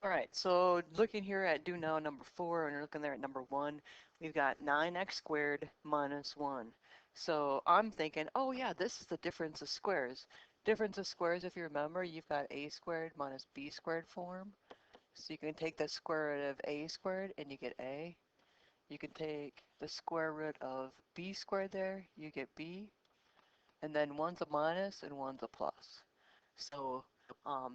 All right, so looking here at do now number 4, and you're looking there at number 1, we've got 9x squared minus 1. So I'm thinking, oh yeah, this is the difference of squares. Difference of squares, if you remember, you've got a squared minus b squared form. So you can take the square root of a squared and you get a. You can take the square root of b squared there, you get b. And then one's a minus and one's a plus. So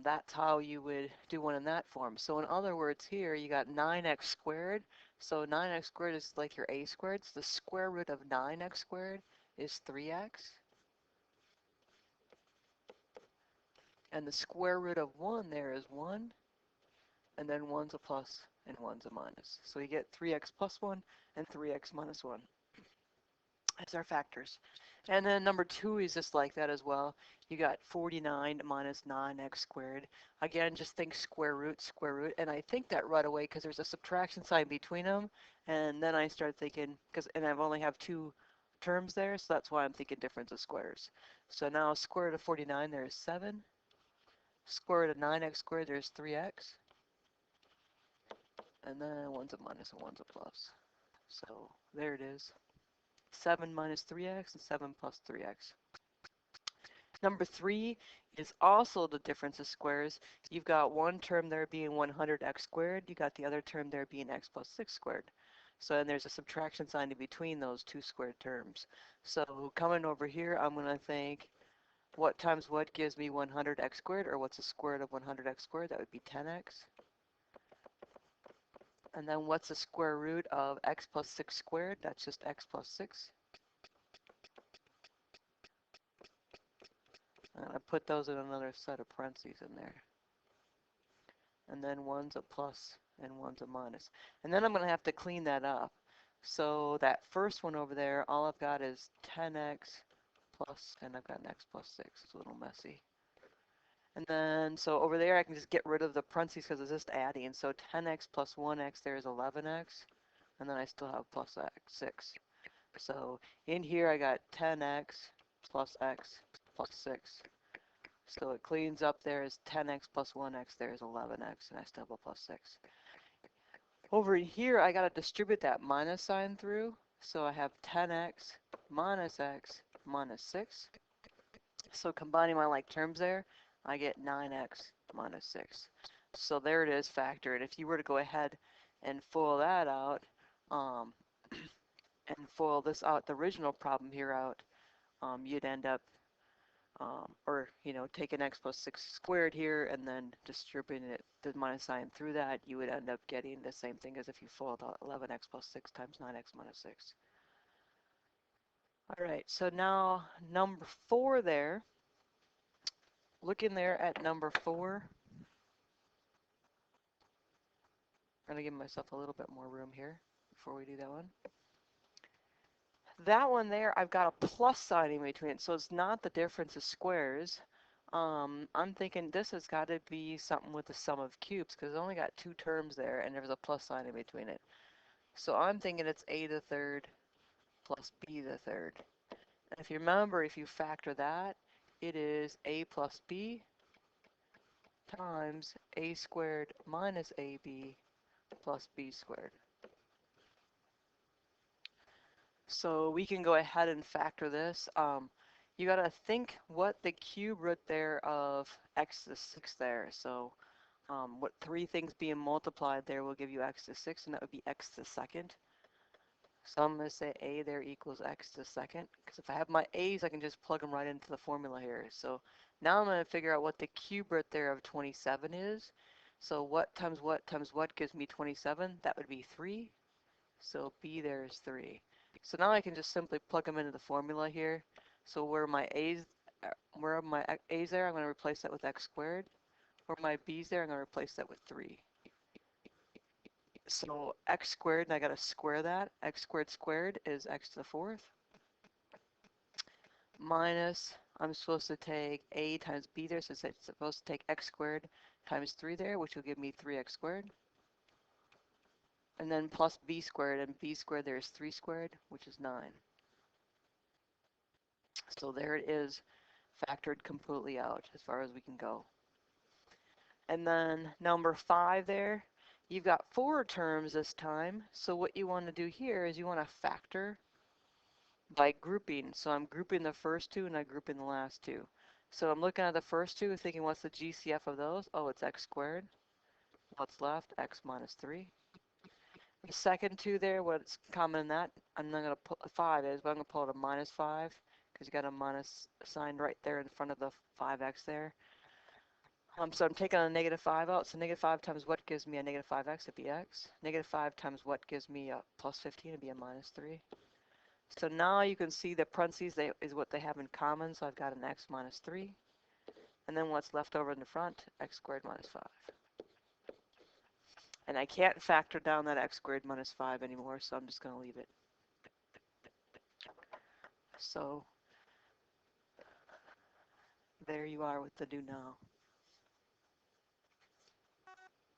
that's how you would do one in that form. So in other words here, you got 9x squared. So 9x squared is like your a squared. So the square root of 9x squared is 3x. And the square root of 1 there is 1. And then 1's a plus and 1's a minus. So you get 3x plus 1 and 3x minus 1. That's our factors. And then number 2 is just like that as well. You got 49 minus 9x squared. Again, just think square root, and I think that right away because there's a subtraction sign between them. And then I start thinking, and I've only have 2 terms there, so that's why I'm thinking difference of squares. So now square root of 49 there is 7. Square root of 9x squared there's 3x. And then one's a minus and one's a plus. So there it is. 7 minus 3x and 7 plus 3x. Number 3 is also the difference of squares. You've got one term there being 100x squared. You got the other term there being x plus 6 squared. So then there's a subtraction sign in between those 2 squared terms. So coming over here, I'm going to think what times what gives me 100x squared, or what's the square root of 100x squared? That would be 10x. And then what's the square root of x plus 6 squared? That's just x plus 6. And I put those in another set of parentheses in there. And then one's a plus and one's a minus. And then I'm going to have to clean that up. So that first one over there, all I've got is 10x plus, and I've got an x plus 6. It's a little messy. And then, so over there, I can just get rid of the parentheses because it's just adding. So 10x plus 1x there is 11x. And then I still have plus x, 6. So in here, I got 10x plus x plus 6. So it cleans up there is 10x plus 1x, there is 11x, and I still have a plus 6. Over here, I got to distribute that minus sign through. So I have 10x minus x minus 6. So combining my like terms there, I get 9x minus 6. So there it is factored. If you were to go ahead and FOIL that out, and FOIL this out, the original problem here out, you'd end up or take an x plus 6 squared here and then distributing it, the minus sign through that, you would end up getting the same thing as if you foiled out 11x plus 6 times 9x minus 6. All right, so now number 4 there, looking there at number 4, I'm going to give myself a little bit more room here before we do that one. That one there, I've got a plus sign in between it, so it's not the difference of squares. I'm thinking this has got to be something with the sum of cubes because it's only got 2 terms there and there's a plus sign in between it. So I'm thinking it's a to the third plus b to the third. And if you remember, if you factor that, it is a plus b times a squared minus ab plus b squared. So we can go ahead and factor this. You got to think what the cube root there of x to the 6 there. So what 3 things being multiplied there will give you x to the 6, and that would be x to the second. So I'm going to say a there equals x to the second, because if I have my a's, I can just plug them right into the formula here. So now I'm going to figure out what the cube root there of 27 is. So what times what gives me 27? That would be 3. So b there is 3. So now I can just simply plug them into the formula here. So where my a's there, I'm going to replace that with x squared. Where my b's there, I'm going to replace that with 3. So x squared, and I got to square that. X squared squared is x to the 4th. Minus, I'm supposed to take a times b there, so it's supposed to take x squared times 3 there, which will give me 3x squared. And then plus b squared, and b squared there is 3 squared, which is 9. So there it is, factored completely out as far as we can go. And then number 5 there, you've got 4 terms this time. So what you want to do here is you want to factor by grouping. So I'm grouping the first 2 and I'm grouping the last 2. So I'm looking at the first 2 thinking what's the GCF of those? Oh, it's x squared. What's left? X minus 3. The second 2 there, what's common in that? I'm not going to put 5 is, but I'm going to pull it a minus 5 because you got a minus sign right there in front of the 5x there. So I'm taking a negative 5 out. So negative 5 times what gives me a negative 5x? It'd be x. Negative 5 times what gives me a plus 15? It'd be a minus 3. So now you can see the parentheses is what they have in common. So I've got an x minus 3. And then what's left over in the front? X squared minus 5. And I can't factor down that x squared minus 5 anymore, so I'm just going to leave it. So there you are with the do now.